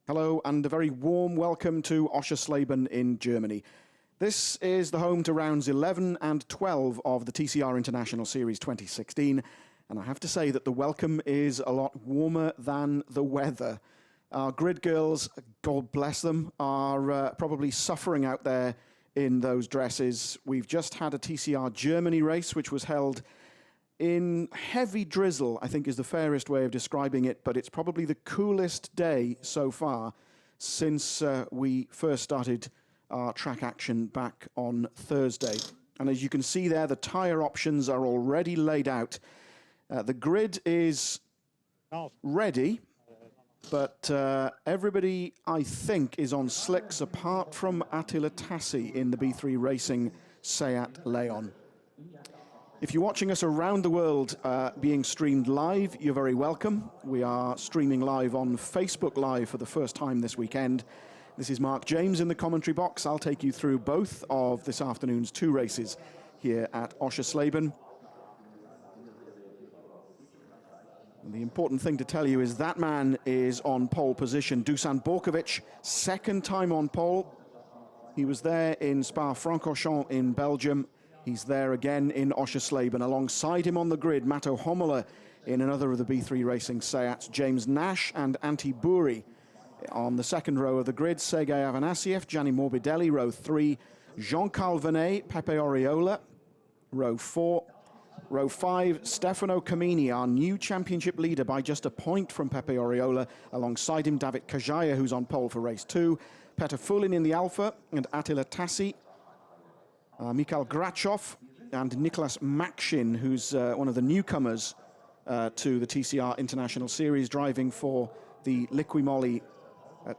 Hello and a very warm welcome to Oschersleben in Germany. This is the home to rounds 11 and 12 of the TCR International Series 2016, and I have to say that the welcome is a lot warmer than the weather. Our grid girls, God bless them, are probably suffering out there in those dresses. We've just had a TCR Germany race which was held in heavy drizzle, I think is the fairest way of describing it, but it's probably the coolest day so far since we first started our track action back on Thursday. And as you can see there, the tyre options are already laid out. The grid is ready, but everybody, I think, is on slicks apart from Attila Tassi in the B3 Racing Seat Leon. If you're watching us around the world being streamed live, you're very welcome. We are streaming live on Facebook Live for the first time this weekend. This is Mark James in the commentary box. I'll take you through both of this afternoon's two races here at Oschersleben. And the important thing to tell you is that man is on pole position. Dusan Borkovic, second time on pole. He was there in Spa-Francorchamps in Belgium. He's there again in Oschersleben. Alongside him on the grid, Matto Hommola in another of the B3 Racing Seats, James Nash and Antti Buri. On the second row of the grid, Sergei Afanasiev, Gianni Morbidelli, row 3, Jean-Carl Vernet, Pepe Oriola, row 4. Row 5, Stefano Camini, our new championship leader by just a point from Pepe Oriola. Alongside him, David Kajaya, who's on pole for race 2. Peter Fulin in the Alpha and Attila Tassi. Mikhail Grachov and Niklas Makshin, who's one of the newcomers to the TCR International Series, driving for the Liqui-Moly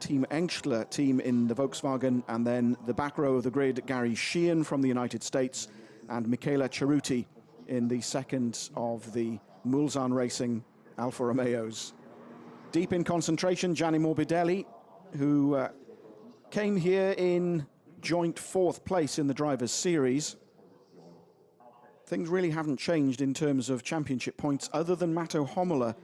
Team Engstler team in the Volkswagen. And then the back row of the grid, Gary Sheehan from the United States and Michela Ceruti in the second of the Mulsanne Racing Alfa Romeos. Deep in concentration, Gianni Morbidelli, who came here in joint fourth place in the Drivers' Series. Things really haven't changed in terms of championship points, other than Matto Hommola,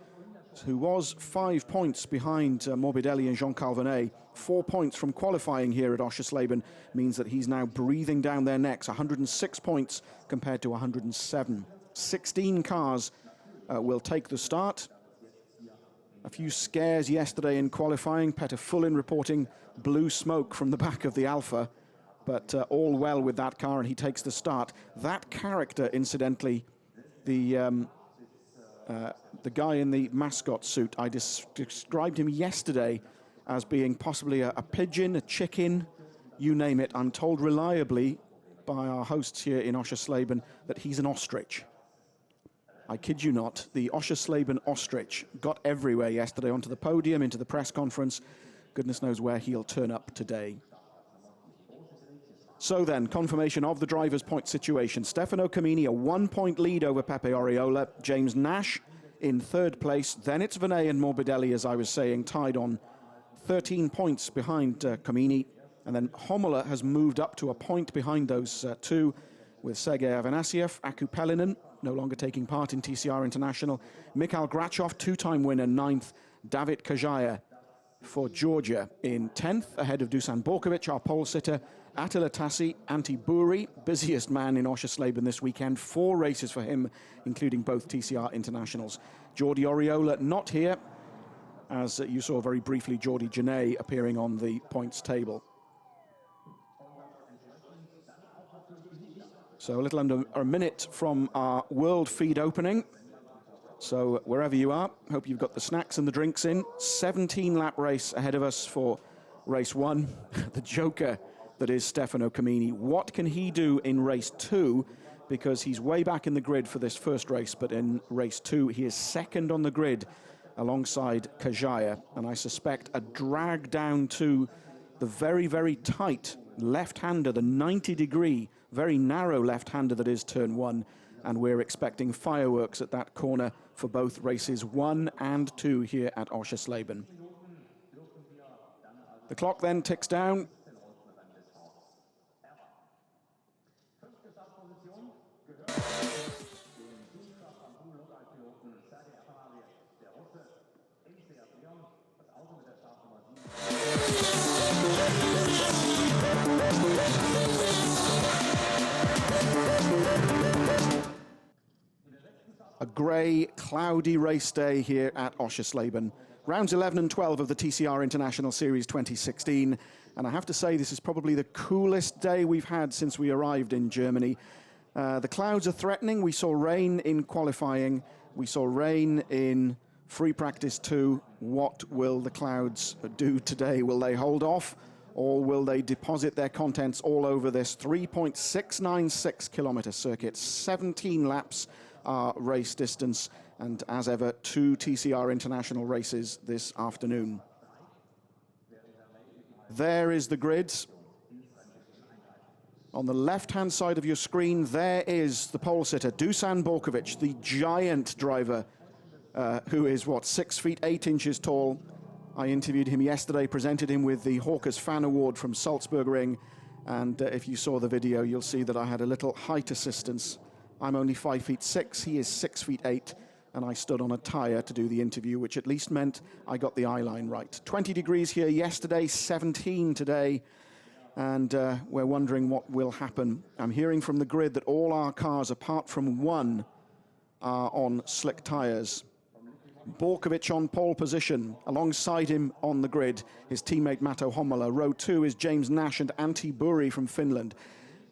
who was 5 points behind Morbidelli and Jean-Carl Vernet. 4 points from qualifying here at Oschersleben means that he's now breathing down their necks. 106 points compared to 107. 16 cars will take the start. A few scares yesterday in qualifying. Peter Fulin reporting blue smoke from the back of the Alpha. But all well with that car, and he takes the start. That character, incidentally, the guy in the mascot suit, I described him yesterday as being possibly a pigeon, a chicken, you name it. I'm told reliably by our hosts here in Oschersleben that he's an ostrich. I kid you not, the Oschersleben ostrich got everywhere yesterday, onto the podium, into the press conference. Goodness knows where he'll turn up today. So then, confirmation of the driver's point situation. Stefano Camini, a 1 point lead over Pepe Oriola. James Nash in third place. Then it's Vernet and Morbidelli, as I was saying, tied on 13 points behind Camini. And then Hommola has moved up to a point behind those two, with Sergei Afanasiev, Aku Pelinen, no longer taking part in TCR International. Mikhail Grachov, two-time winner, 9th. David Kajaya for Georgia in 10th, ahead of Dusan Borkovic, our pole sitter. Attila Tassi, Antti Buri, busiest man in Oschersleben this weekend. 4 races for him, including both TCR Internationals. Jordi Oriola not here, as you saw very briefly Jordi Genet appearing on the points table. So a little under a minute from our world feed opening. So wherever you are, hope you've got the snacks and the drinks in. 17-lap race ahead of us for race 1. The joker that is Stefano Camini. What can he do in race 2? Because he's way back in the grid for this first race, but in race 2 he is second on the grid alongside Kajaya. And I suspect a drag down to the very, very tight left-hander, the 90-degree, very narrow left-hander that is turn 1. And we're expecting fireworks at that corner for both races 1 and 2 here at Oschersleben. The clock then ticks down. grey, cloudy race day here at Oschersleben. Rounds 11 and 12 of the TCR International Series 2016. And I have to say, this is probably the coolest day we've had since we arrived in Germany. The clouds are threatening. We saw rain in qualifying. We saw rain in free practice 2. What will the clouds do today? Will they hold off, or will they deposit their contents all over this 3.696 kilometer circuit? 17 laps are race distance, and as ever, 2 TCR International races this afternoon. There is the grid. On the left-hand side of your screen, there is the pole sitter, Dusan Borkovic, the giant driver, who is, 6 feet 8 inches tall. I interviewed him yesterday, presented him with the Hawkers Fan Award from Salzburgring, and if you saw the video, you'll see that I had a little height assistance. I'm only 5 feet 6, he is 6 feet 8, and I stood on a tyre to do the interview, which at least meant I got the eye line right. 20 degrees here yesterday, 17 today, and we're wondering what will happen. I'm hearing from the grid that all our cars, apart from one, are on slick tyres. Borkovic on pole position. Alongside him on the grid, his teammate Mato Homola. Row 2 is James Nash and Antti Buri from Finland.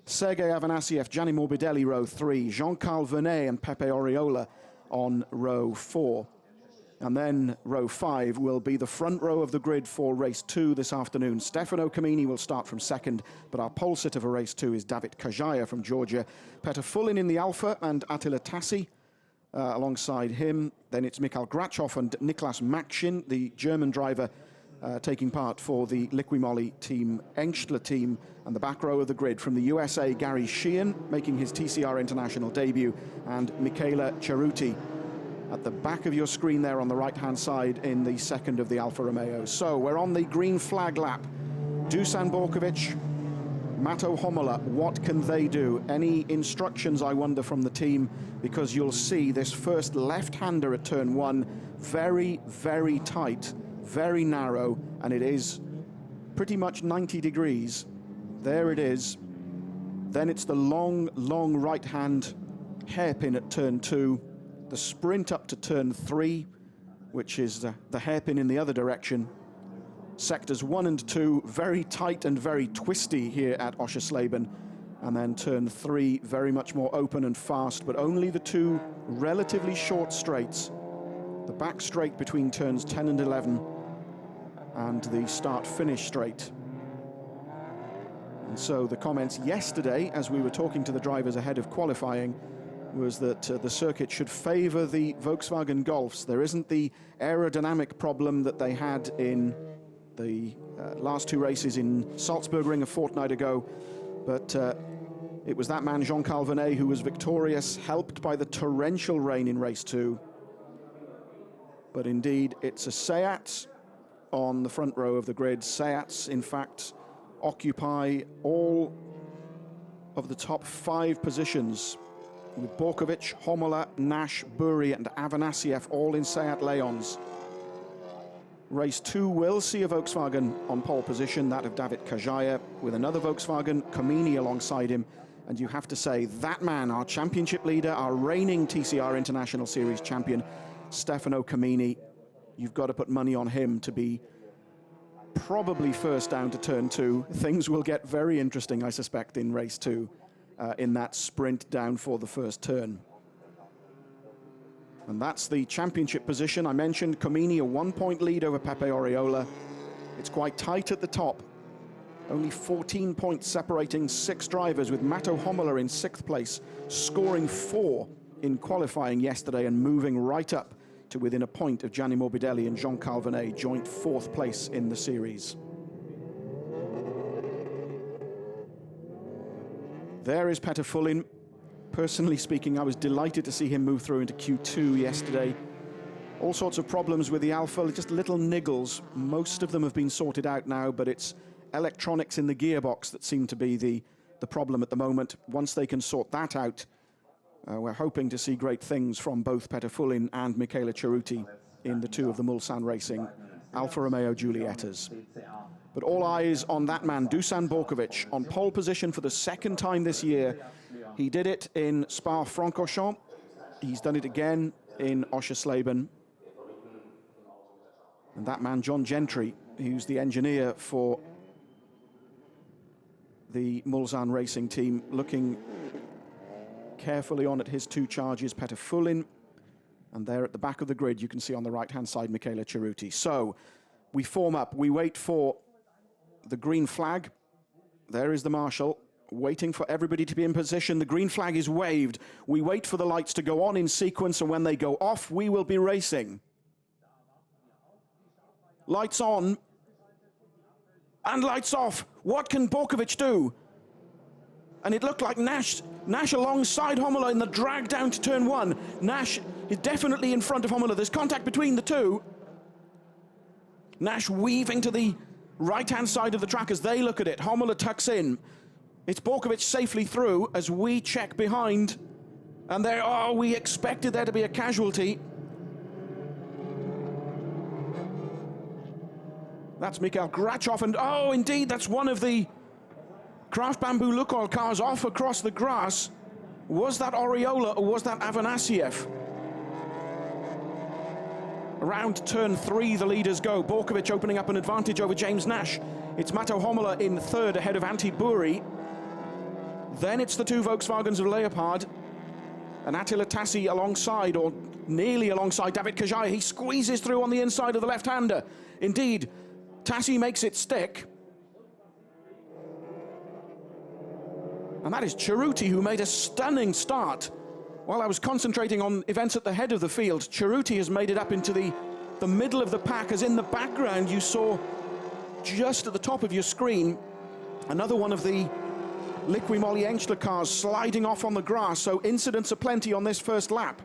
Sergei Avanasiev, Gianni Morbidelli, row 3. Jean-Carl Vernet and Pepe Oriola on row 4. And then row 5 will be the front row of the grid for race 2 this afternoon. Stefano Camini will start from second, but our pole sitter for race 2 is David Kajaya from Georgia. Peter Fullin in the Alpha and Attila Tassi alongside him. Then it's Mikhail Grachov and Niklas Makshin, the German driver, taking part for the Liqui team, Engstler team, and the back row of the grid from the USA, Gary Sheehan, making his TCR International debut, and Michela Ceruti at the back of your screen there on the right-hand side in the second of the Alfa Romeo. So we're on the green flag lap. Dusan Borkovic, Mato Homola, what can they do? Any instructions, I wonder, from the team? Because you'll see this first left-hander at turn 1, very, very tight, very narrow, and it is pretty much 90 degrees. There it is. Then it's the long, long right-hand hairpin at turn 2, the sprint up to turn 3, which is the hairpin in the other direction. Sectors 1 and 2, very tight and very twisty here at Oschersleben. And then turn 3, very much more open and fast, but only the 2 relatively short straights. The back straight between turns 10 and 11, and the start-finish straight. And so the comments yesterday, as we were talking to the drivers ahead of qualifying, was that the circuit should favor the Volkswagen Golfs. There isn't the aerodynamic problem that they had in the last 2 races in Salzburgring a fortnight ago, but it was that man, Jean-Carl Vernet, who was victorious, helped by the torrential rain in race 2. But indeed, it's a Seat on the front row of the grid. Seats, in fact, occupy all of the top 5 positions, with Borkovic, Homola, Nash, Buri, and Avanasiev all in Seat Leons. Race 2 will see a Volkswagen on pole position, that of David Kajaya, with another Volkswagen, Camini, alongside him. And you have to say, that man, our championship leader, our reigning TCR International Series champion, Stefano Camini, you've got to put money on him to be probably first down to turn 2. Things will get very interesting, I suspect, in race 2, in that sprint down for the first turn. And that's the championship position. I mentioned Camini, a 1-point lead over Pepe Oriola. It's quite tight at the top. Only 14 points separating 6 drivers, with Mato Homola in 6th place, scoring 4 in qualifying yesterday and moving right up to within a point of Gianni Morbidelli and Jean-Carl Vernet, joint 4th place in the series. There is Peter Fullin. Personally speaking, I was delighted to see him move through into Q2 yesterday. All sorts of problems with the Alpha, just little niggles. Most of them have been sorted out now, but it's electronics in the gearbox that seem to be the problem at the moment. Once they can sort that out, we're hoping to see great things from both Peter Fullin and Michela Ceruti in the 2 of the Mulsanne Racing Alfa Romeo Giuliettas. But all eyes on that man, Dusan Borkovic, on pole position for the 2nd time this year. He did it in Spa-Francorchamps He's done it again in Oschersleben. And that man, John Gentry, who's the engineer for the Mulsanne racing team, looking carefully on at his two charges, Petter Fullin, and there at the back of the grid, you can see on the right-hand side, Michele Ceruti. So we form up, we wait for the green flag. There is the marshal, waiting for everybody to be in position. The green flag is waved. We wait for the lights to go on in sequence, and when they go off, we will be racing. Lights on, and lights off. What can Borkovic do? And it looked like Nash alongside Hommler in the drag down to turn one. Nash is definitely in front of Hommler. There's contact between the two. Nash weaving to the right-hand side of the track as they look at it. Hommler tucks in. It's Borkovic safely through as we check behind. And there, oh, we expected there to be a casualty. That's Mikhail Grachov, and oh, indeed, that's one of the Kraft Bamboo Lukoil cars off across the grass. Was that Oriola or was that Afanasiev? Around turn 3, the leaders go. Borkovic opening up an advantage over James Nash. It's Matto Hommler in third ahead of Antti Buri. Then it's the two Volkswagens of Leopard. And Attila Tassi alongside, or nearly alongside, David Kajaya. He squeezes through on the inside of the left-hander. Indeed, Tassi makes it stick. And that is Ceruti, who made a stunning start. While I was concentrating on events at the head of the field, Ceruti has made it up into the middle of the pack, as in the background you saw just at the top of your screen another one of the Liqui Moly Engstler cars sliding off on the grass, so incidents aplenty on this first lap.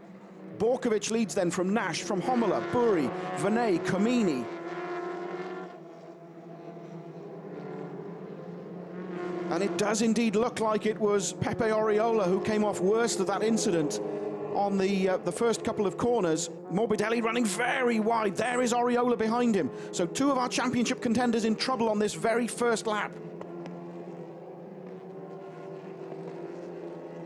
Borkovic leads then from Nash, from Hommler, Buri, Venet, Comini. And it does indeed look like it was Pepe Oriola who came off worst of that incident on the first couple of corners. Morbidelli running very wide. There is Oriola behind him. So two of our championship contenders in trouble on this very first lap.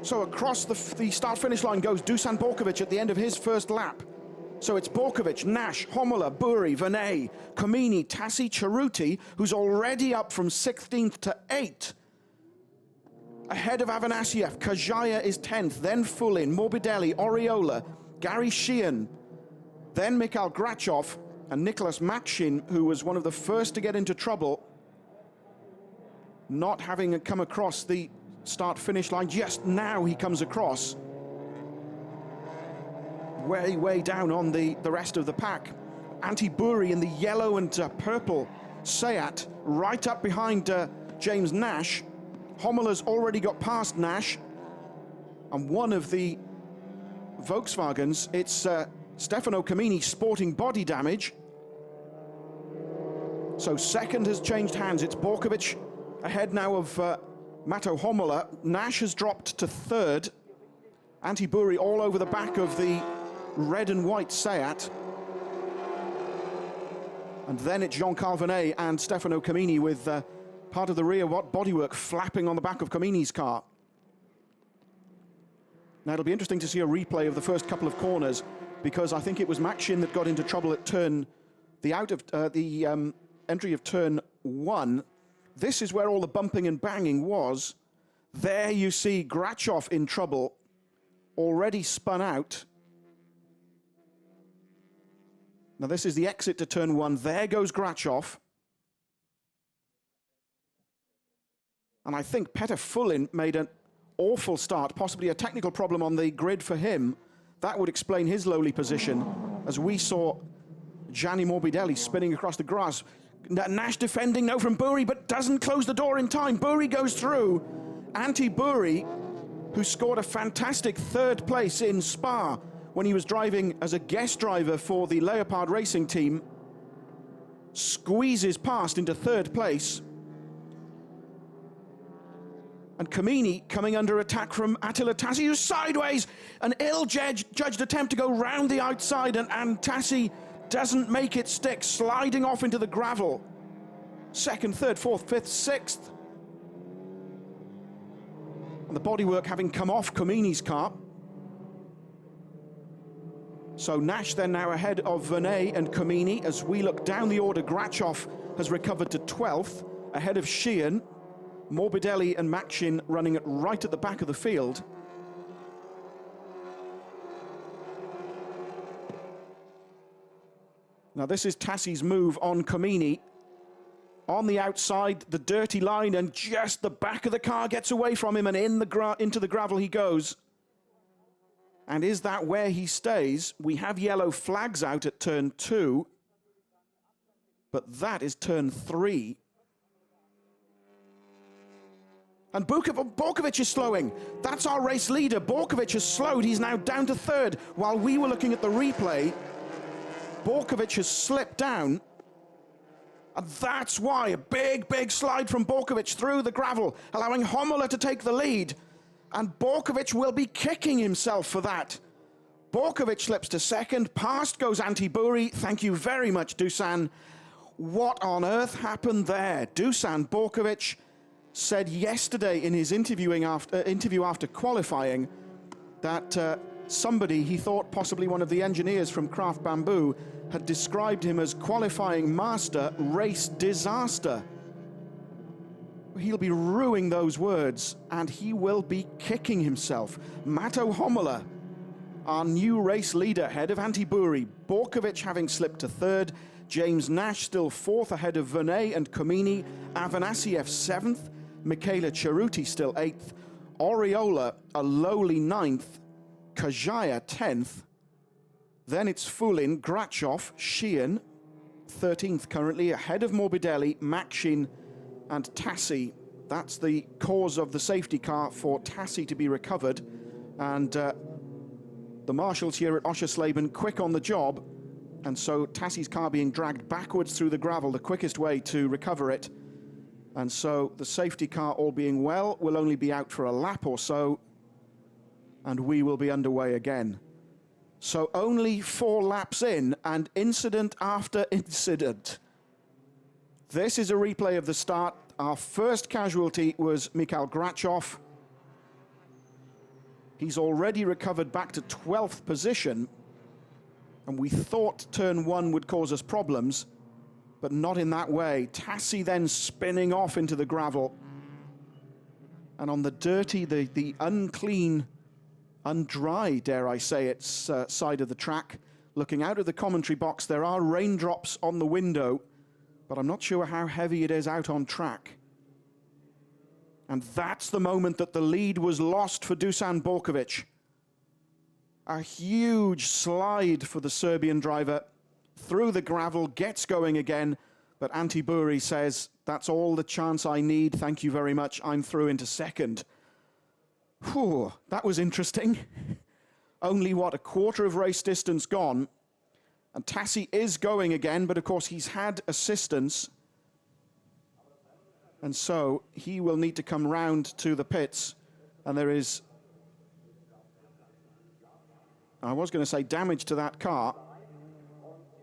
So across the start-finish line goes Dusan Borkovic at the end of his first lap. So it's Borkovic, Nash, Hommler, Buri, Venet, Comini, Tassi, Ceruti, who's already up from 16th to 8th. Ahead of Afanasiev, Kajaya is 10th, then Fullin, Morbidelli, Oriola, Gary Sheehan, then Mikhail Grachov, and Nicholas Makshin, who was one of the first to get into trouble, not having come across the start-finish line. Just now he comes across. Way down on the rest of the pack. Antti Buri in the yellow and purple Seat, right up behind James Nash. Hommeler's already got past Nash. And one of the Volkswagens, it's Stefano Comini sporting body damage. So second has changed hands. It's Borkovic ahead now of Matto Hommler. Nash has dropped to third. Antti Buri all over the back of the red and white Seat. And then it's Jean-Carl Venet and Stefano Comini with part of the rear bodywork flapping on the back of Comini's car. Now it'll be interesting to see a replay of the first couple of corners, because I think it was Makshin that got into trouble at the entry of turn 1. This is where all the bumping and banging was. There you see Grachov in trouble, already spun out. Now this is the exit to turn 1. There goes Grachov. And I think Petter Fullin made an awful start, possibly a technical problem on the grid for him. That would explain his lowly position, as we saw Gianni Morbidelli spinning across the grass. Nash defending now from Buri, but doesn't close the door in time. Buri goes through. Antti Buri, who scored a fantastic third place in Spa when he was driving as a guest driver for the Leopard racing team, squeezes past into third place. And Comini coming under attack from Attila Tassi, who's sideways. An ill-judged attempt to go round the outside, and Tassi doesn't make it stick, sliding off into the gravel. Second, third, fourth, fifth, sixth. And the bodywork having come off Comini's car. So Nash then now ahead of Vernet and Comini. As we look down the order, Grachov has recovered to 12th, ahead of Sheehan. Morbidelli and Makshin running it right at the back of the field. Now this is Tassi's move on Comini. On the outside, the dirty line, and just the back of the car gets away from him, and into the gravel he goes. And is that where he stays? We have yellow flags out at turn 2, but that is turn 3. And Borkovic is slowing. That's our race leader. Borkovic has slowed. He's now down to 3rd. While we were looking at the replay, Borkovic has slipped down. And that's why a big slide from Borkovic through the gravel, allowing Homola to take the lead. And Borkovic will be kicking himself for that. Borkovic slips to 2nd. Past goes Antiburi. Thank you very much, Dusan. What on earth happened there? Dusan Borkovic said yesterday in his interview after qualifying that somebody, he thought possibly one of the engineers from Craft Bamboo, had described him as qualifying master, race disaster. He'll be ruining those words, and he will be kicking himself. Mato Homola, our new race leader, ahead of Antiburi. Borkovic having slipped to 3rd. James Nash still 4th ahead of Vernet and Comini. Avanasiev 7th. Michaela Cerruti still 8th. Oriola a lowly 9th. Kajaya 10th. Then it's Fulin, Grachov, Sheehan, 13th currently, ahead of Morbidelli, Makshin and Tassi. That's the cause of the safety car for Tassi to be recovered. And the marshals here at Oschersleben quick on the job. And so Tassi's car being dragged backwards through the gravel, the quickest way to recover it. And so the safety car, all being well, will only be out for a lap or so. And we will be underway again. So only 4 laps in, and incident after incident. This is a replay of the start. Our first casualty was Mikhail Grachov. He's already recovered back to 12th position, and we thought turn 1 would cause us problems, but not in that way. Tassi then spinning off into the gravel. And on the dirty, the unclean, undry, dare I say it, side of the track, looking out of the commentary box, there are raindrops on the window, but I'm not sure how heavy it is out on track. And that's the moment that the lead was lost for Dusan Borkovic. A huge slide for the Serbian driver through the gravel, gets going again, but Antiburi says, that's all the chance I need, thank you very much, I'm through into 2nd. Whew, that was interesting. Only, what, a quarter of race distance gone. And Tassi is going again, but of course he's had assistance. And so he will need to come round to the pits. And there is, I was going to say, damage to that car,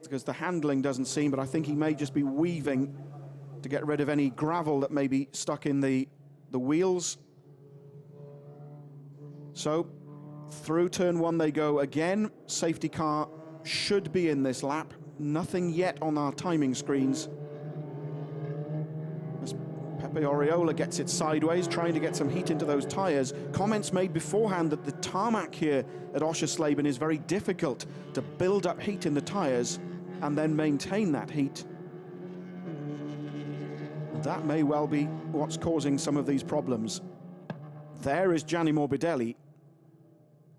because the handling doesn't seem, but I think he may just be weaving to get rid of any gravel that may be stuck in the wheels. So, through turn 1 they go again. Safety car should be in this lap. Nothing yet on our timing screens. As Pepe Oriola gets it sideways, trying to get some heat into those tyres. Comments made beforehand that the tarmac here at Oschersleben is very difficult to build up heat in the tyres and then maintain that heat. That may well be what's causing some of these problems. There is Gianni Morbidelli.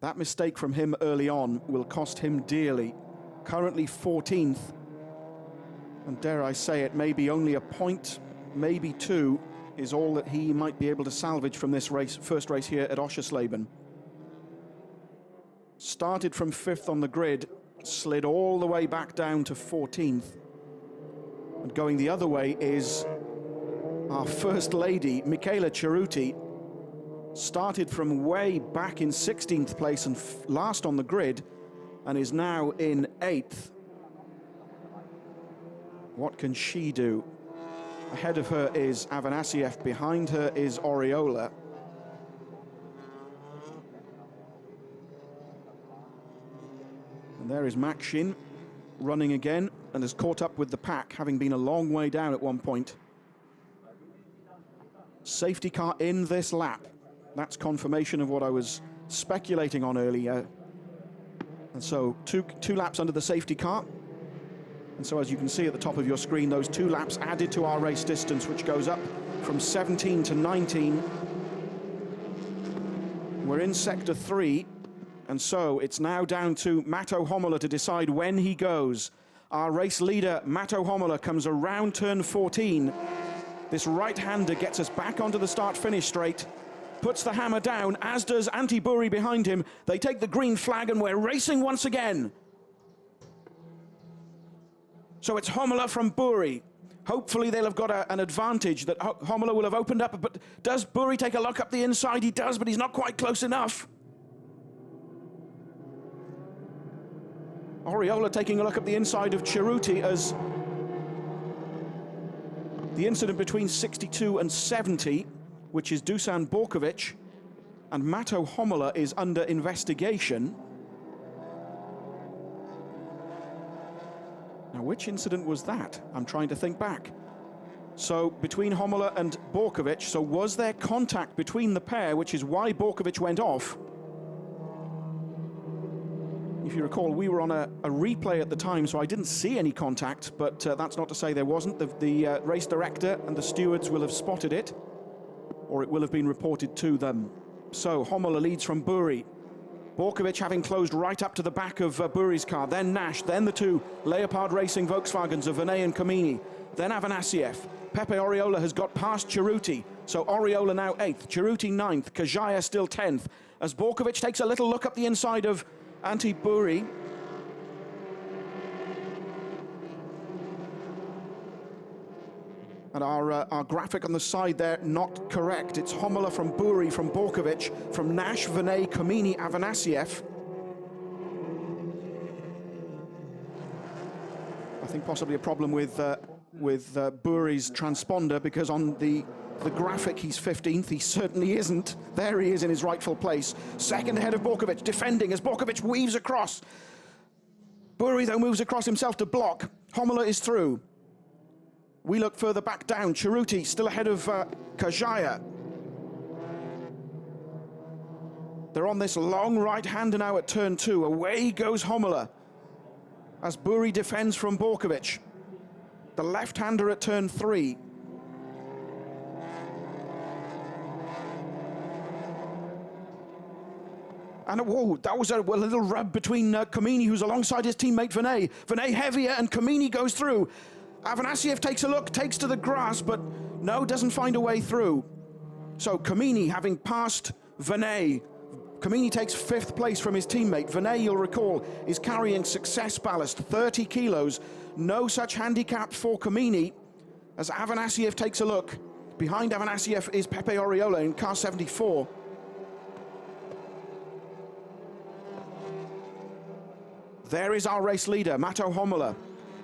That mistake from him early on will cost him dearly. Currently 14th. And dare I say it, maybe only a point, maybe 2, is all that he might be able to salvage from this race, first race here at Oschersleben. Started from 5th on the grid, slid all the way back down to 14th. And going the other way is our first lady, Michaela Cerruti. Started from way back in 16th place and last on the grid, and is now in 8th. What can she do? Ahead of her is Avanasiev, behind her is Oriola. And there is Max Shin running again and has caught up with the pack, having been a long way down at one point. Safety car in this lap. That's confirmation of what I was speculating on earlier. And so two laps under the safety car. And so as you can see at the top of your screen, those 2 laps added to our race distance, which goes up from 17 to 19. We're in sector 3. And so it's now down to Matto Homola to decide when he goes. Our race leader, Matto Homola, comes around turn 14. This right-hander gets us back onto the start-finish straight, puts the hammer down, as does Antti Buri behind him. They take the green flag and we're racing once again. So it's Homola from Buri. Hopefully they'll have got an advantage that Homola will have opened up, but does Buri take a look up the inside? He does, but he's not quite close enough. Oriola taking a look at the inside of Cerruti as the incident between 62 and 70, which is Dusan Borkovic, and Matto Homola is under investigation. Now, which incident was that? I'm trying to think back. So, between Homola and Borkovic, so was there contact between the pair, which is why Borkovic went off? If you recall, we were on a replay at the time, so I didn't see any contact, but that's not to say there wasn't. The race director and the stewards will have spotted it, or it will have been reported to them. So Homola leads from Buri. Borkovic having closed right up to the back of Buri's car, then Nash, then the 2 Leopard Racing Volkswagens of Venet and Comini, then Avanasiev. Pepe Oriola has got past Cerruti, so Oriola now 8th, Cerruti 9th, Kajaya still 10th, as Borkovic takes a little look up the inside of Antti Buri. And our graphic on the side there, not correct. It's Homola from Buri, from Borkovic, from Nash, Venet, Comini, Avanasiev. I think possibly a problem with Buri's transponder, because on the graphic he's 15th, he certainly isn't. There he is in his rightful place. Second ahead of Borkovic, defending as Borkovic weaves across. Buri though moves across himself to block. Homola is through. We look further back down. Cerruti still ahead of Kajaya. They're on this long right-hander now at turn 2. Away goes Homola as Buri defends from Borkovic. The left-hander at turn 3. And whoa, that was a little rub between Comini, who's alongside his teammate Venet. Venet heavier, and Comini goes through. Avanasiev takes a look, takes to the grass, but no, doesn't find a way through. So Comini having passed Venet. Comini takes 5th place from his teammate. Venet, you'll recall, is carrying success ballast, 30 kilos. No such handicap for Comini as Avanasiev takes a look. Behind Avanasiev is Pepe Oriola in car 74. There is our race leader, Matto Homola.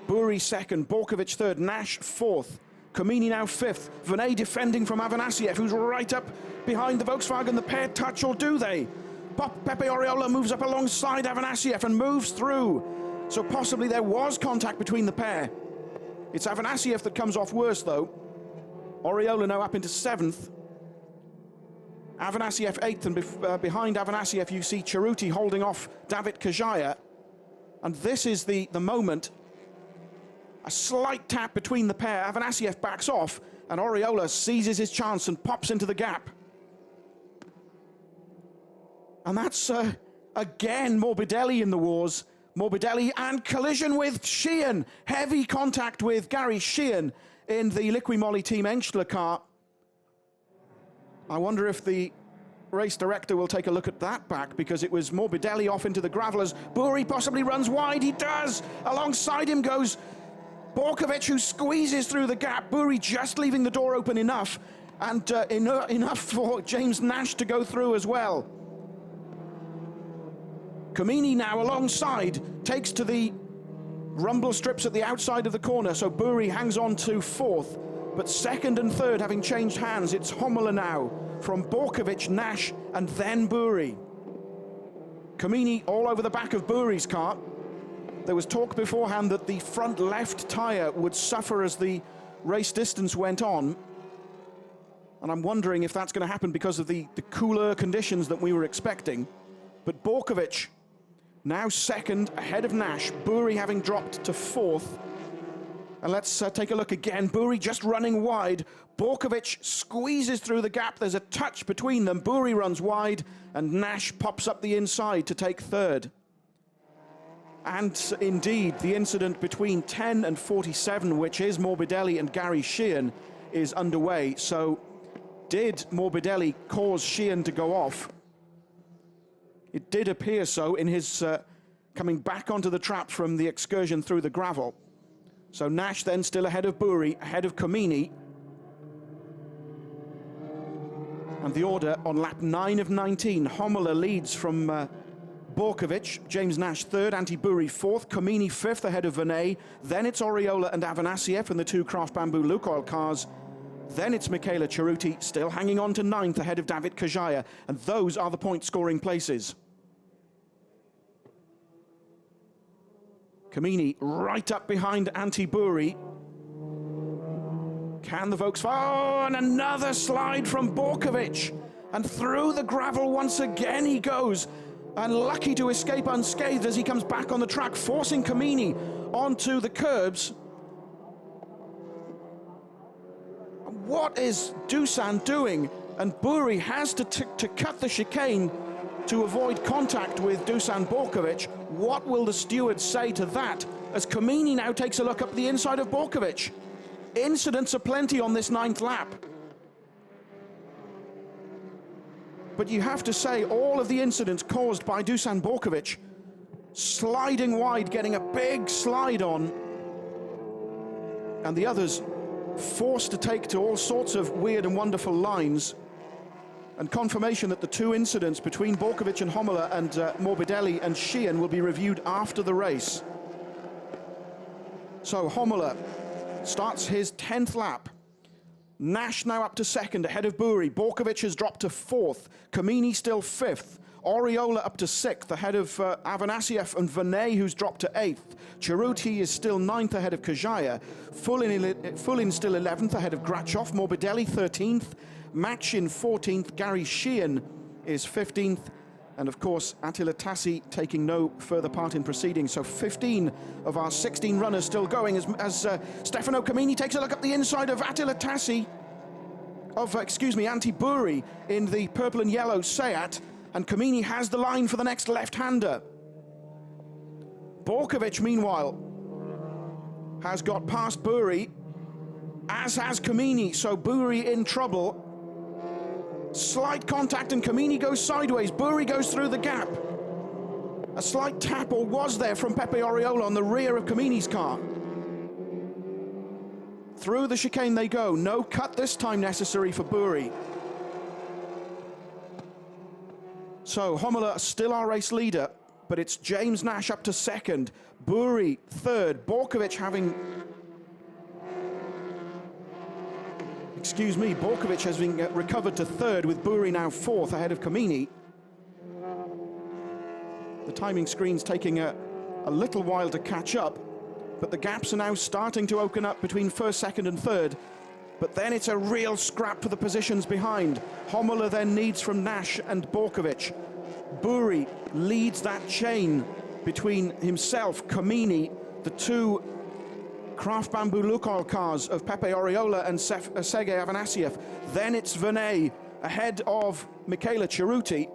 Buri 2nd, Borkovic 3rd, Nash 4th. Comini now 5th. Venet defending from Avanasiev, who's right up behind the Volkswagen. The pair touch, or do they? Pepe Oriola moves up alongside Avanasiev and moves through. So possibly there was contact between the pair. It's Avanasiev that comes off worse, though. Oriola now up into 7th. Avanasiev 8th, and behind Avanasiev you see Cerruti holding off David Kajaya. And this is the moment. A slight tap between the pair. Avanasiev backs off, and Oriola seizes his chance and pops into the gap. And that's, again, Morbidelli in the wars. Morbidelli and collision with Sheehan. Heavy contact with Gary Sheehan in the Liqui-Moly Team Engstler car. I wonder if the race director will take a look at that back, because it was Morbidelli off into the gravelers. Buri possibly runs wide. He does. Alongside him goes Borkovic, who squeezes through the gap. Buri just leaving the door open enough, and enough for James Nash to go through as well. Comini now alongside takes to the rumble strips at the outside of the corner, so Buri hangs on to 4th, but 2nd and 3rd having changed hands. It's Homola now from Borkovic, Nash, and then Buri. Comini all over the back of Buri's car. There was talk beforehand that the front left tyre would suffer as the race distance went on. And I'm wondering if that's going to happen because of the cooler conditions that we were expecting. But Borkovic now second, ahead of Nash. Buri having dropped to fourth. And let's take a look again. Buri just running wide. Borkovic squeezes through the gap. There's a touch between them. Buri runs wide, and Nash pops up the inside to take third. And indeed, the incident between 10 and 47, which is Morbidelli and Gary Sheehan, is underway. So did Morbidelli cause Sheehan to go off? It did appear so in his coming back onto the trap from the excursion through the gravel. So Nash then still ahead of Buri, ahead of Comini. And the order on lap 9 of 19. Homola leads from Borkovic, James Nash third, Antti Buri fourth, Comini fifth ahead of Venet. Then it's Oriola and Avanasiev in the two Craft Bamboo Lukoil cars. Then it's Michela Ceruti still hanging on to ninth ahead of David Kajaya. And those are the point scoring places. Comini right up behind Antti Buri. Can the Volkswagen... Oh, and another slide from Borkovic. And through the gravel once again he goes. And lucky to escape unscathed as he comes back on the track, forcing Comini onto the curbs. What is Dusan doing? And Buri has to cut the chicane to avoid contact with Dusan Borkovic. What will the stewards say to that as Comini now takes a look up the inside of Borkovic? Incidents aplenty on this 9th lap. But you have to say all of the incidents caused by Dusan Borkovic, sliding wide, getting a big slide on, and the others forced to take to all sorts of weird and wonderful lines. And confirmation that the two incidents between Borkovic and Homola and Morbidelli and Sheehan will be reviewed after the race. So Homola starts his 10th lap. Nash now up to second, ahead of Buri. Borkovic has dropped to fourth. Comini still fifth. Oriola up to sixth, ahead of Avanasiev and Venet, who's dropped to eighth. Ceruti is still ninth, ahead of Kajaya. Fullin still 11th, ahead of Grachov. Morbidelli 13th. Machin 14th. Gary Sheehan is 15th. And of course, Attila Tassi taking no further part in proceedings. So 15 of our 16 runners still going as Stefano Comini takes a look at the inside of Attila Tassi, Antti Buri in the purple and yellow Seat. And Comini has the line for the next left-hander. Borkovic, meanwhile, has got past Buri, as has Comini. So Buri in trouble. Slight contact and Comini goes sideways. Buri goes through the gap. A slight tap, or was there, from Pepe Oriola on the rear of Comini's car. Through the chicane they go. No cut this time necessary for Buri. So Homola still our race leader, but it's James Nash up to second. Buri third. Borkovic having... Borkovic has been recovered to third, with Buri now fourth, ahead of Comini. The timing screen's taking a little while to catch up, but the gaps are now starting to open up between first, second and third. But then it's a real scrap for the positions behind. Homola then needs from Nash and Borkovic. Buri leads that chain between himself, Comini, the two Craft Bamboo Lukoil cars of Pepe Oriola and Sergei Avanasiev. Then it's Venet ahead of Michela Ceruti.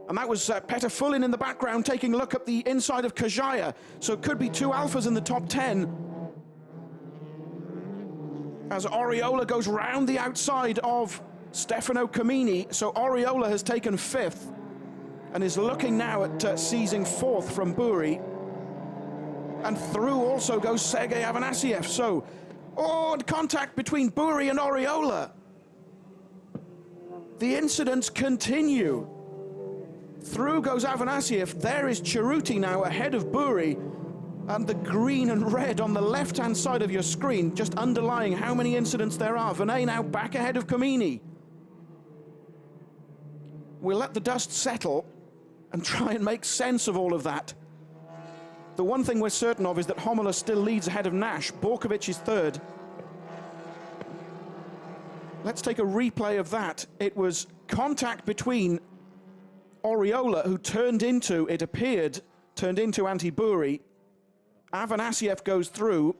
And that was Peter Fullin in the background taking a look at the inside of Kajaya. So it could be two Alphas in the top 10. As Oriola goes round the outside of Stefano Comini. So Oriola has taken fifth and is looking now at seizing fourth from Buri. And through also goes Sergei Avanasiev. So, and contact between Buri and Oriola. The incidents continue. Through goes Avanasiev. There is Ceruti now ahead of Buri. And the green and red on the left-hand side of your screen, just underlying how many incidents there are. Venet now back ahead of Comini. We'll let the dust settle and try and make sense of all of that. The one thing we're certain of is that Homola still leads ahead of Nash. Borkovic is third. Let's take a replay of that. It was contact between Oriola, who turned into Antti Buri. Afanasiev goes through,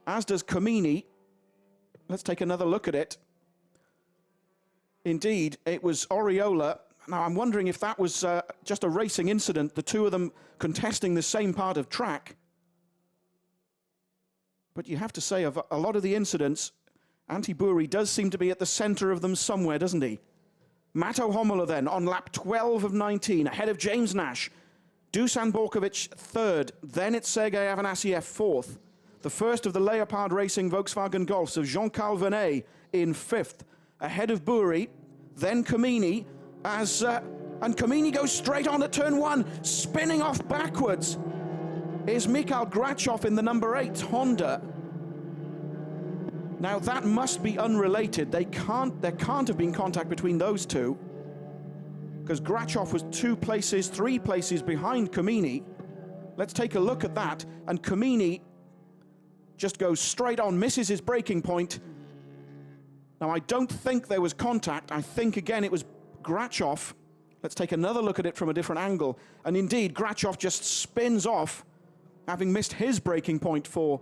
as does Kamini. Let's take another look at it. Indeed, it was Oriola. Now, I'm wondering if that was just a racing incident, the two of them contesting the same part of track. But you have to say, of a lot of the incidents, Antti Buri does seem to be at the center of them somewhere, doesn't he? Matto Homola then, on lap 12 of 19, ahead of James Nash. Dusan Borkovic third, then it's Sergei Afanasiev fourth. The first of the Leopard Racing Volkswagen Golfs of Jean-Carl Vernet in fifth, ahead of Buri, then Kamini, and Kamini goes straight on at turn one, spinning off backwards is Mikhail Grachov in the number 8 Honda. Now that must be unrelated. There can't have been contact between those two, because Grachov was 3 places behind Kamini. Let's take a look at that, and Kamini just goes straight on, misses his braking point. Now I don't think there was contact. I think again it was Grachov. Let's take another look at it from a different angle. And indeed, Grachov just spins off, having missed his braking point for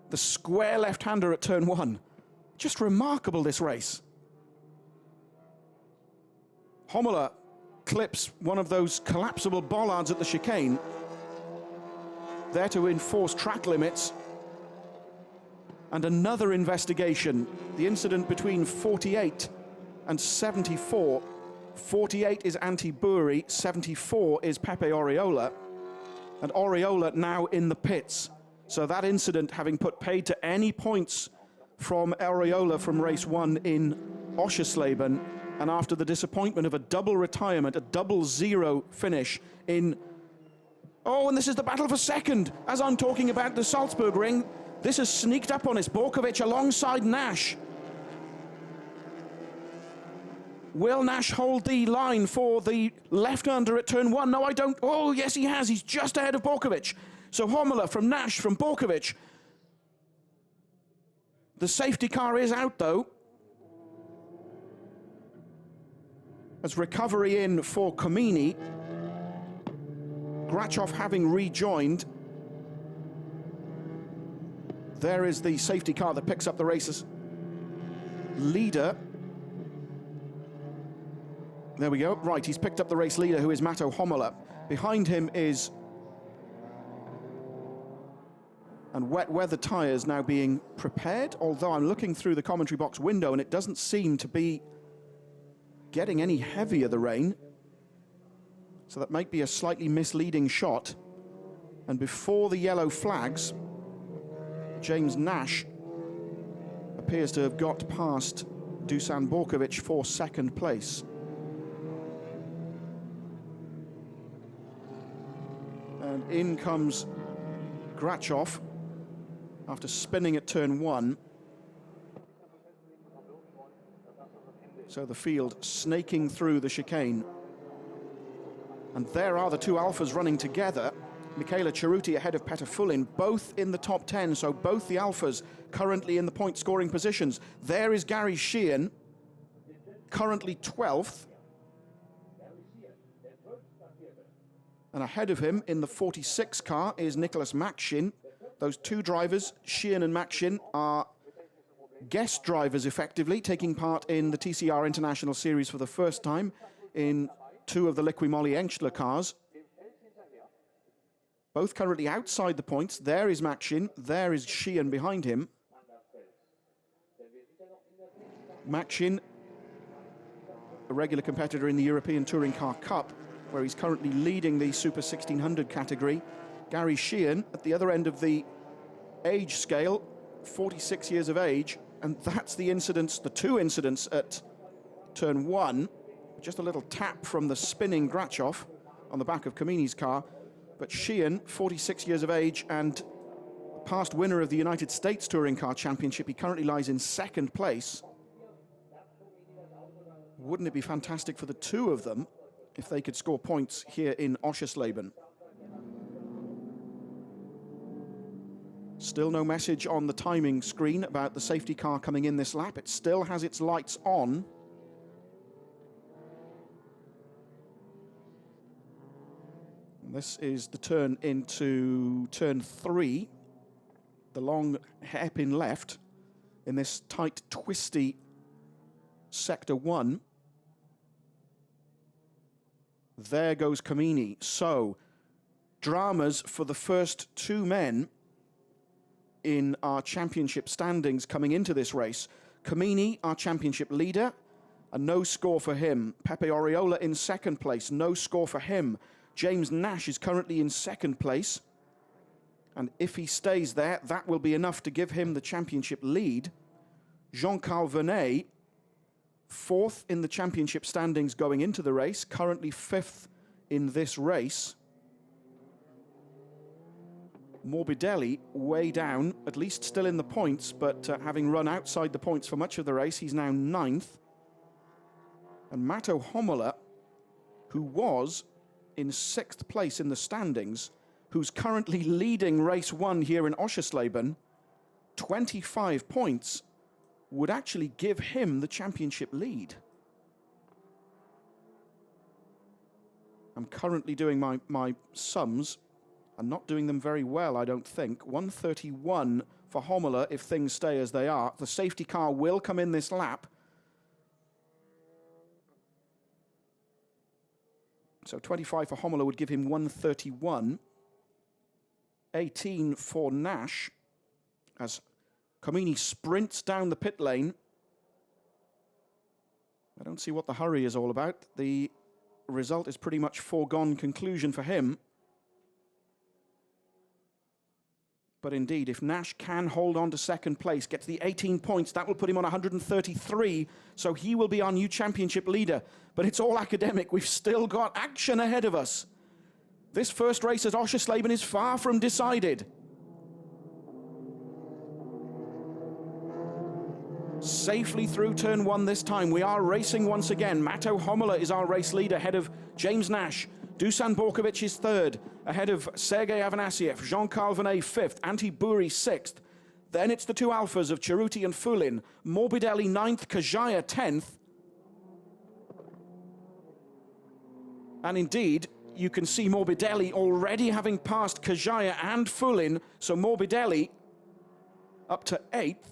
the square left-hander at turn one. Just remarkable, this race. Homola clips one of those collapsible bollards at the chicane, there to enforce track limits. And another investigation, the incident between 48 and 74. 48 is Antti Buri, 74 is Pepe Oriola, and Oriola now in the pits. So that incident having put paid to any points from Oriola from race 1 in Oschersleben, and after the disappointment of a double retirement, a double zero finish in... Oh, and this is the battle for second. As I'm talking about the Salzburg ring, this has sneaked up on us. Borkovic alongside Nash. Will Nash hold the line for the left-hander at turn one? No, I don't. Oh, yes, he has. He's just ahead of Borkovic. So Homola from Nash, from Borkovic. The safety car is out, though. As recovery in for Kamini. Grachov having rejoined. There is the safety car that picks up the race's leader. There we go. Right, he's picked up the race leader, who is Matto Homola. Behind him is... And wet weather tyres now being prepared, although I'm looking through the commentary box window and it doesn't seem to be getting any heavier, the rain. So that might be a slightly misleading shot. And before the yellow flags, James Nash appears to have got past Dusan Borkovic for second place. And in comes Grachov after spinning at turn one. So the field snaking through the chicane. And there are the two Alphas running together. Michela Ceruti ahead of Peter Fulin, both in the top 10, so both the Alphas currently in the point-scoring positions. There is Gary Sheehan, currently 12th. And ahead of him in the 46 car is Nicholas Makshin. Those two drivers, Sheehan and Makshin, are guest drivers effectively, taking part in the TCR International Series for the first time in two of the Liqui-Moly Engstler cars. Both currently outside the points. There is Makshin, there is Sheehan behind him. Makshin, a regular competitor in the European Touring Car Cup, where he's currently leading the Super 1600 category. Gary Sheehan at the other end of the age scale, 46 years of age, and that's the incidents, the two incidents at turn one. Just a little tap from the spinning Grachov on the back of Kamini's car. But Sheehan, 46 years of age and past winner of the United States Touring Car Championship, he currently lies in second place. Wouldn't it be fantastic for the two of them if they could score points here in Oschersleben? Still no message on the timing screen about the safety car coming in this lap. It still has its lights on. And this is the turn into turn 3. The long hairpin left in this tight, twisty sector 1. There goes Camini. So, dramas for the first 2 men in our championship standings coming into this race. Camini, our championship leader, a no score for him. Pepe Oriola in second place, no score for him. James Nash is currently in second place. And if he stays there, that will be enough to give him the championship lead. Jean-Carl Vernet, 4th in the championship standings going into the race, currently 5th in this race. Morbidelli way down, at least still in the points, but having run outside the points for much of the race, he's now 9th. And Matto Homola, who was in 6th place in the standings, who's currently leading race 1 here in Oschersleben, 25 points, would actually give him the championship lead. I'm currently doing my sums. I'm not doing them very well, I don't think. 131 for Homola if things stay as they are. The safety car will come in this lap. So 25 for Homola would give him 131. 18 for Nash as Camini sprints down the pit lane. I don't see what the hurry is all about. The result is pretty much foregone conclusion for him. But indeed, if Nash can hold on to second place, gets the 18 points, that will put him on 133, so he will be our new championship leader. But it's all academic. We've still got action ahead of us. This first race at Oschersleben is far from decided. Safely through turn 1 this time. We are racing once again. Matto Homola is our race leader, ahead of James Nash. Dusan Borkovic is 3rd, ahead of Sergei Avanasiev. Jean-Carl Vernet 5th, Antti Buri 6th. Then it's the 2 alphas of Ceruti and Fulin. Morbidelli 9th, Kajaya 10th. And indeed, you can see Morbidelli already having passed Kajaya and Fulin, so Morbidelli up to 8th.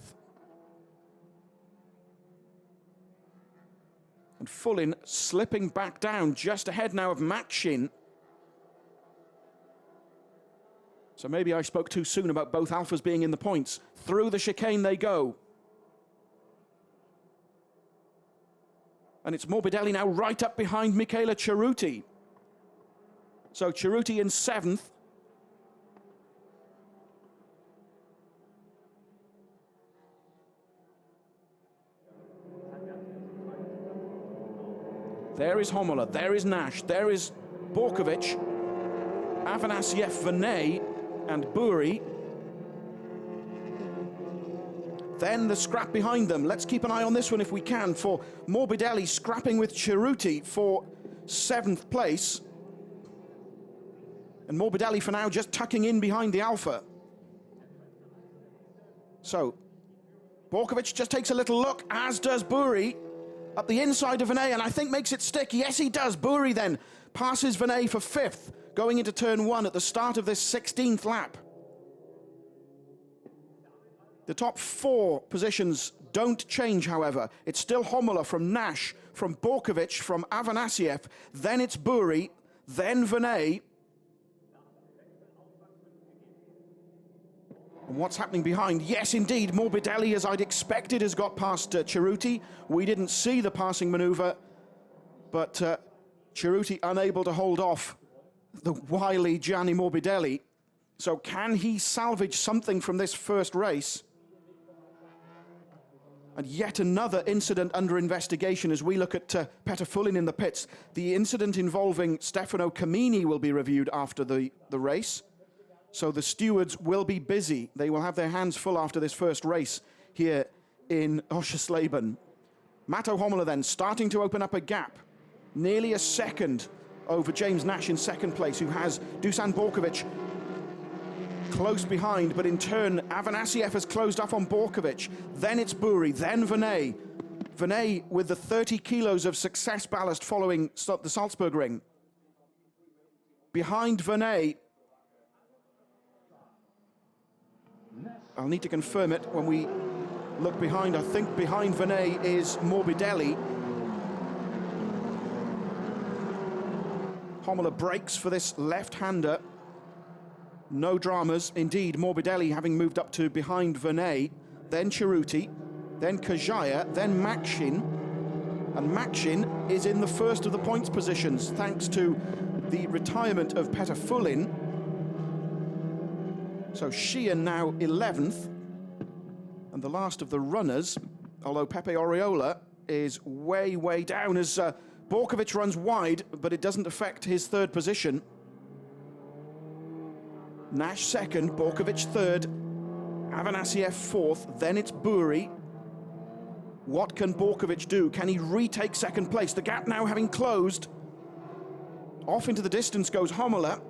And Fulin slipping back down, just ahead now of Matshin. So maybe I spoke too soon about both alphas being in the points. Through the chicane they go. And it's Morbidelli now right up behind Michele Ceruti. So Ceruti in 7th. There is Homola, there is Nash, there is Borkovic, Avanasiev, Vernet, and Buri. Then the scrap behind them. Let's keep an eye on this one if we can, for Morbidelli scrapping with Ceruti for 7th place. And Morbidelli for now just tucking in behind the Alpha. So, Borkovic just takes a little look, as does Buri. Up the inside of Vernet, and I think makes it stick. Yes, he does. Buri then passes Vernet for 5th, going into turn 1 at the start of this 16th lap. The top 4 positions don't change, however. It's still Homola from Nash, from Borkovic, from Avanasiev. Then it's Buri, then Vernet. And what's happening behind? Yes, indeed, Morbidelli, as I'd expected, has got past Ceruti. We didn't see the passing maneuver, but Ceruti unable to hold off the wily Gianni Morbidelli. So can he salvage something from this first race? And yet another incident under investigation as we look at Peter Fulin in the pits. The incident involving Stefano Camini will be reviewed after the race. So the stewards will be busy. They will have their hands full after this first race here in Oschersleben. Matto Homola then starting to open up a gap. Nearly a second over James Nash in second place, who has Dusan Borkovic close behind, but in turn, Afanasiev has closed up on Borkovic. Then it's Buri, then Venet. Venet with the 30 kilos of success ballast following the Salzburg ring. Behind Venet, I'll need to confirm it when we look behind. I think behind Venet is Morbidelli. Homola breaks for this left-hander. No dramas. Indeed, Morbidelli having moved up to behind Venet, then Cerruti, then Kajaya, then Makshin. And Makshin is in the first of the points positions, thanks to the retirement of Petr Fulin. So Sheehan now 11th. And the last of the runners, although Pepe Oriola is way, way down as Borkovic runs wide, but it doesn't affect his third position. Nash second, Borkovic third, Afanasiev fourth, then it's Buri. What can Borkovic do? Can he retake second place? The gap now having closed. Off into the distance goes Homola.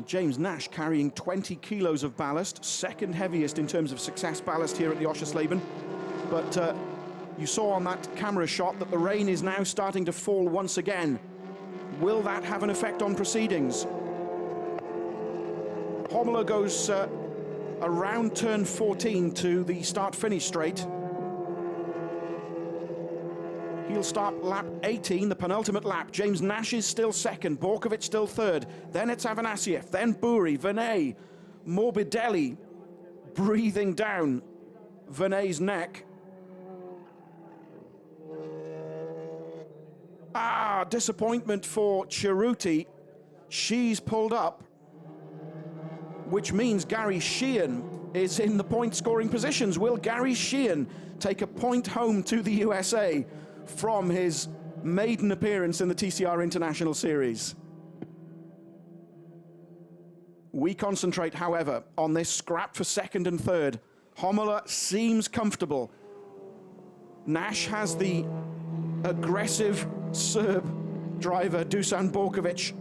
James Nash carrying 20 kilos of ballast, second heaviest in terms of success ballast here at the Oschersleben. But you saw on that camera shot that the rain is now starting to fall once again. Will that have an effect on proceedings? Homola goes around turn 14 to the start-finish straight. He'll start lap 18, the penultimate lap. James Nash is still second, Borkovic still third. Then it's Afanasiev, then Buri, Venet, Morbidelli breathing down Venet's neck. Disappointment for Cerruti. She's pulled up, which means Gary Sheehan is in the point-scoring positions. Will Gary Sheehan take a point home to the USA from his maiden appearance in the TCR International Series? We concentrate, however, on this scrap for second and third. Homola seems comfortable. Nash has the aggressive Serb driver, Dusan Borkovic,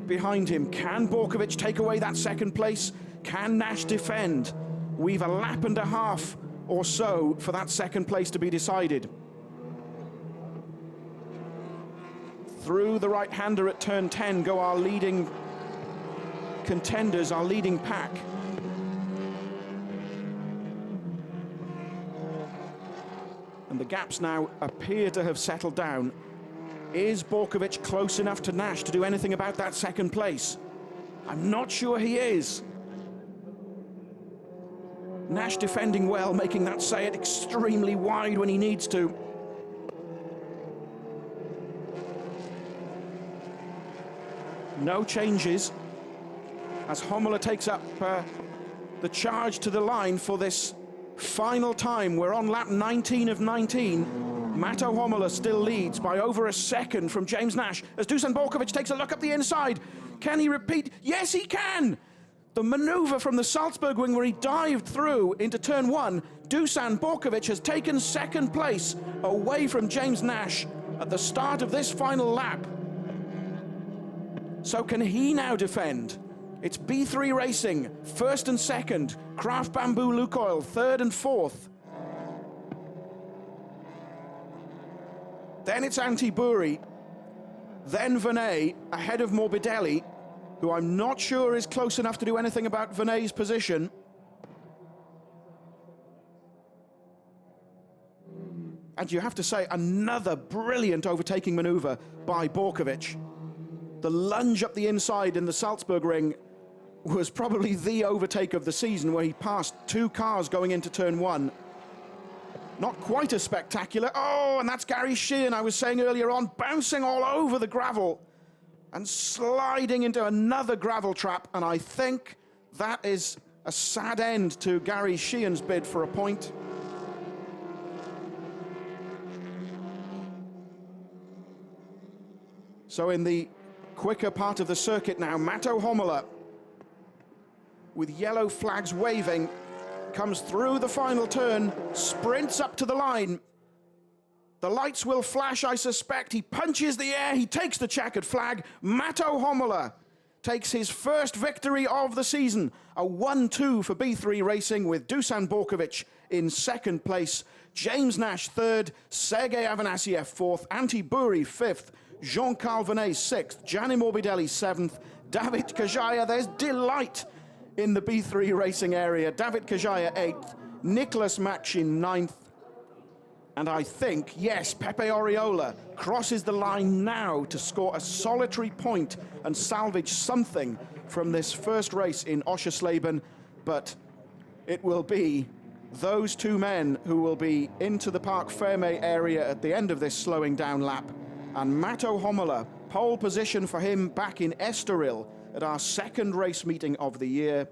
behind him. Can Borkovic take away that second place? Can Nash defend? We've a lap and a half or so for that second place to be decided. Through the right-hander at turn 10 go our leading contenders, our leading pack. And the gaps now appear to have settled down. Is Borkovic close enough to Nash to do anything about that second place? I'm not sure he is. Nash defending well, making that Sayed extremely wide when he needs to. No changes as Homola takes up the charge to the line for this final time. We're on lap 19 of 19. Mato Homola still leads by over a second from James Nash as Dusan Borkovic takes a look up the inside. Can he repeat? Yes, he can! The maneuver from the Salzburg wing where he dived through into turn 1. Dusan Borkovic has taken second place away from James Nash at the start of this final lap. So can he now defend? It's B3 Racing, first and second. Kraft Bamboo Lukoil, third and fourth. Then it's Antti-Buri. Then Venet ahead of Morbidelli, who I'm not sure is close enough to do anything about Venet's position. And you have to say, another brilliant overtaking maneuver by Borkovic. The lunge up the inside in the Salzburg ring was probably the overtake of the season, where he passed two cars going into turn 1. Not quite as spectacular. Oh, and that's Gary Sheehan, I was saying earlier on, bouncing all over the gravel and sliding into another gravel trap. And I think that is a sad end to Gary Sheehan's bid for a point. So in the quicker part of the circuit now, Mato Homola with yellow flags waving, comes through the final turn, sprints up to the line. The lights will flash, I suspect. He punches the air, he takes the checkered flag. Matto Homola takes his first victory of the season. A 1-2 for B3 Racing with Dusan Borkovic in second place. James Nash third, Sergei Avanasiev fourth, Antti Buri fifth, Jean-Carl Venet sixth, Gianni Morbidelli seventh, David Kajaya. There's delight in the B3 Racing area. David Kajaya eighth, Nicholas Makshin ninth, and I think, yes, Pepe Oriola crosses the line now to score a solitary point and salvage something from this first race in Oschersleben, but it will be those two men who will be into the Parc Fermé area at the end of this slowing down lap. And Matto Homola, pole position for him back in Estoril at our second race meeting of the year.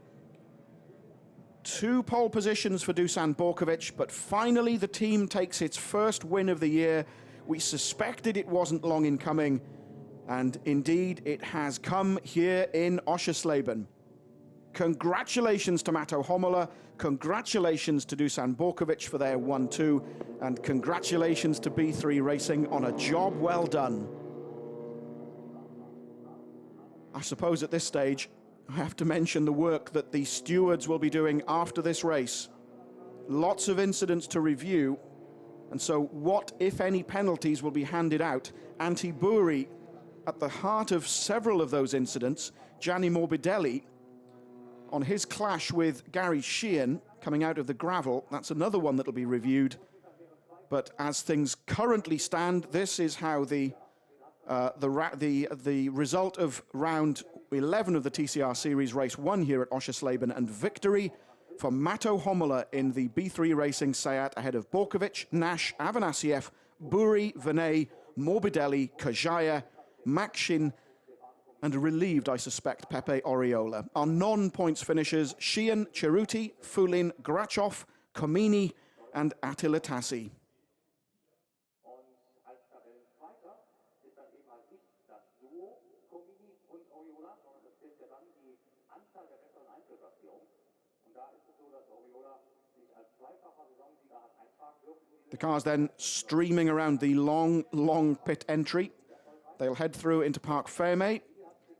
2 pole positions for Dusan Borkovic, but finally the team takes its first win of the year. We suspected it wasn't long in coming, and indeed it has come here in Oschersleben. Congratulations to Matto Homola, congratulations to Dusan Borkovic for their 1-2, and congratulations to B3 Racing on a job well done. I suppose at this stage, I have to mention the work that the stewards will be doing after this race. Lots of incidents to review, and so what, if any, penalties will be handed out? Antti Buri at the heart of several of those incidents. Gianni Morbidelli on his clash with Gary Sheehan coming out of the gravel. That's another one that'll be reviewed. But as things currently stand, this is how the result of round 11 of the TCR Series Race 1 here at Oschersleben, and victory for Matto Homola in the B3 Racing Seat ahead of Borkovic, Nash, Avanasiev, Buri, Venet, Morbidelli, Kajaya, Makshin, and relieved, I suspect, Pepe Oriola. Our non-points finishers: Sheehan, Ceruti, Fulin, Grachov, Comini, and Attila Tassi. The cars then streaming around the long pit entry. They'll head through into Parc Fermé.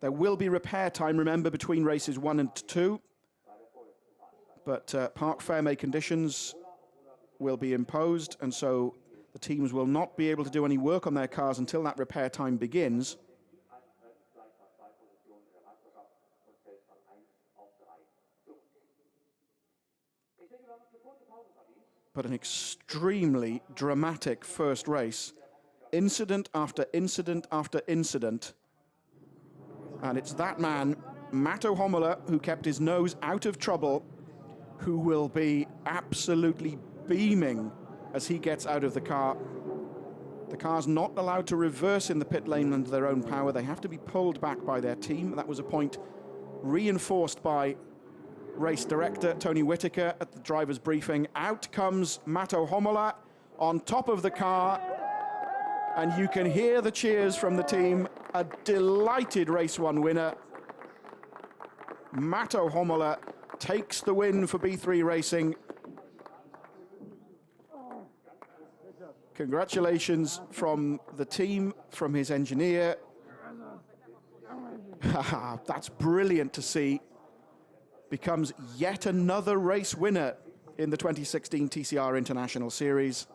There will be repair time, remember, between races 1 and 2. But Parc Fermé conditions will be imposed, and so the teams will not be able to do any work on their cars until that repair time begins. But an extremely dramatic first race. Incident after incident after incident. And it's that man, Matto Homola, who kept his nose out of trouble, who will be absolutely beaming as he gets out of the car. The car's not allowed to reverse in the pit lane under their own power. They have to be pulled back by their team. That was a point reinforced by race director Tony Whitaker at the driver's briefing. Out comes Matto Homola on top of the car, and you can hear the cheers from the team. A delighted race 1 winner. Matto Homola takes the win for B3 Racing. Congratulations from the team, from his engineer. That's brilliant to see. Becomes yet another race winner in the 2016 TCR International Series.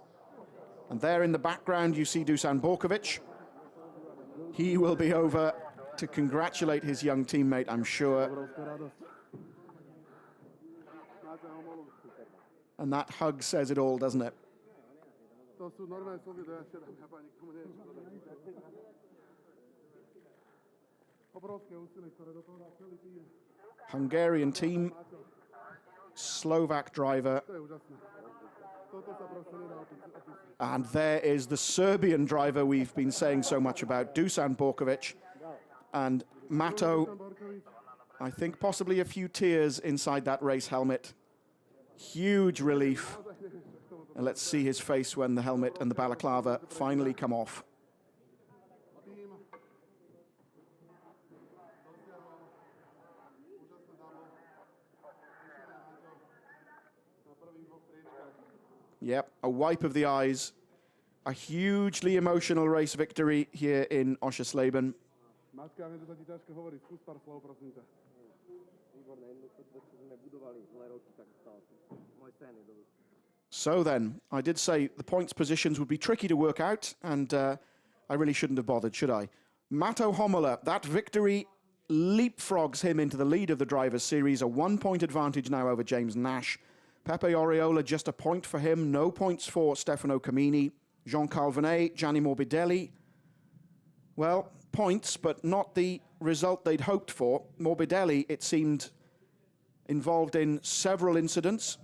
And there in the background you see Dusan Borkovic. He will be over to congratulate his young teammate, I'm sure. And that hug says it all, doesn't it? Hungarian team, Slovak driver, and there is the Serbian driver we've been saying so much about, Dusan Borkovic. And Matto, I think possibly a few tears inside that race helmet. Huge relief. And let's see his face when the helmet and the balaclava finally come off. Yep, a wipe of the eyes. A hugely emotional race victory here in Oschersleben. So then, I did say the points positions would be tricky to work out, and I really shouldn't have bothered, should I? Matto Homola, that victory leapfrogs him into the lead of the Drivers' Series, a 1-point advantage now over James Nash. Pepe Oriola, just a point for him, no points for Stefano Camini. Jean Calvinet, Gianni Morbidelli. Well, points, but not the result they'd hoped for. Morbidelli, it seemed, involved in several incidents.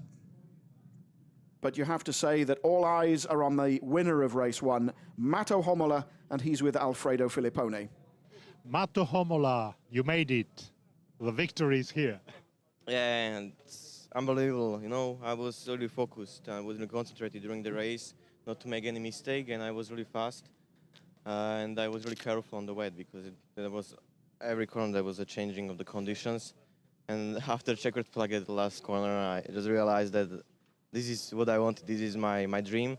But you have to say that all eyes are on the winner of race one, Matto Homola, and he's with Alfredo Filippone. Matto Homola, you made it. The victory is here. Yeah, and it's unbelievable. You know, I was really focused. I was really concentrated during the race, not to make any mistake, and I was really fast. And I was really careful on the wet because there was every corner there was a changing of the conditions. And after checkered flag at the last corner, I just realized that this is what I wanted. This is my dream.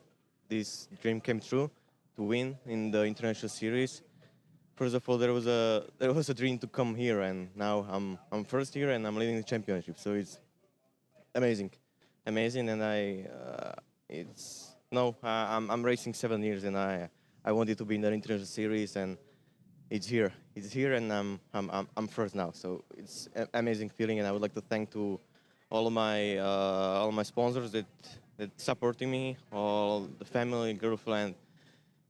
This dream came true to win in the international series. First of all, there was a dream to come here, and now I'm first here and I'm leading the championship. So it's amazing, and I'm racing 7 years, and I wanted to be in the international series, and it's here, and I'm first now. So it's an amazing feeling, and I would like to thank to all my sponsors that supporting me, all the family, girlfriend,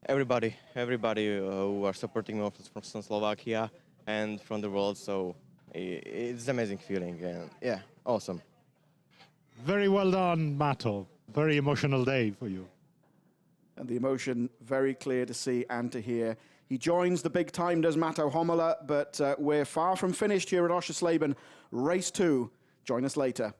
everybody who are supporting me from Slovakia and from the world. So it's an amazing feeling, and yeah, awesome. Very well done, Matto. Very emotional day for you. And the emotion very clear to see and to hear. He joins the big time, does Matto Homola, but we're far from finished here at Oschersleben. Race 2. Join us later.